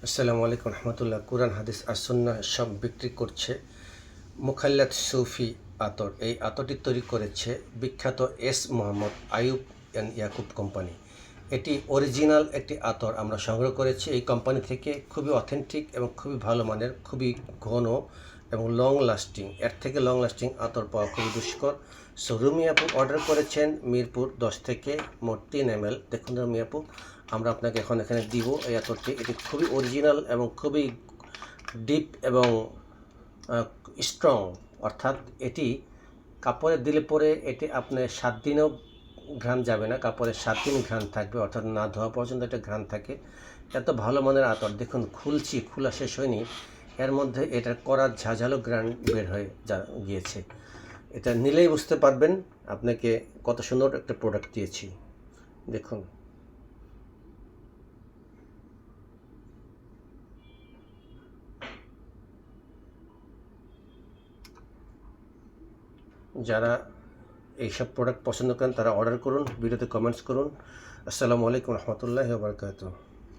আসসালামু আলাইকুম রহমতুল্লাহ। কুরআন হাদিস আর সুন্নাহ সব বিক্রি করছে মুখাল্লাত সুফি আতর। এই আতরটি তৈরি করেছে বিখ্যাত S Mohammad Ayub and Yakub company. এটি অরিজিনাল একটি আতর আমরা সংগ্রহ করেছি এই কোম্পানি থেকে। খুবই অথেন্টিক এবং খুবই ভালো মানের, খুবই ঘন এবং লং লাস্টিং। এর থেকে লং লাস্টিং আতর পাওয়া খুবই দুষ্কর। সো রুমি আপু অর্ডার করেছেন মিরপুর 10 থেকে, মোট 3 ml। দেখুন রুমি আপু, আমরা আপনাকে এখন এখানে দিব এই আতরটি। এটি খুবই অরিজিনাল এবং খুবই ডিপ এবং স্ট্রং, অর্থাৎ এটি কাপড়ে দিলে পরে এটি আপনার 7 দিনেও ঘ্রাণ যাবে না, কাপড়ের 7 দিন ঘ্রাণ থাকবে, অর্থাৎ না ধোয়া পর্যন্ত এটা ঘ্রাণ থাকে। এত ভালো মানের আতর, দেখুন খুলছি, খোলা শেষ হয়নি, এর মধ্যে এটার কড়া ঝাঁঝালো ঘ্রাণ বের হয়ে গিয়েছে। এটা নিলেই বুঝতে পারবেন আপনাকে কত সুন্দর একটা প্রোডাক্ট দিয়েছি। দেখুন, যারা এইসব প্রোডাক্ট পছন্দ করেন তারা অর্ডার করুন, ভিডিওতে কমেন্টস করুন। আসসালামু আলাইকুম রহমতুল্লাহি ওয়া বারাকাতুহু।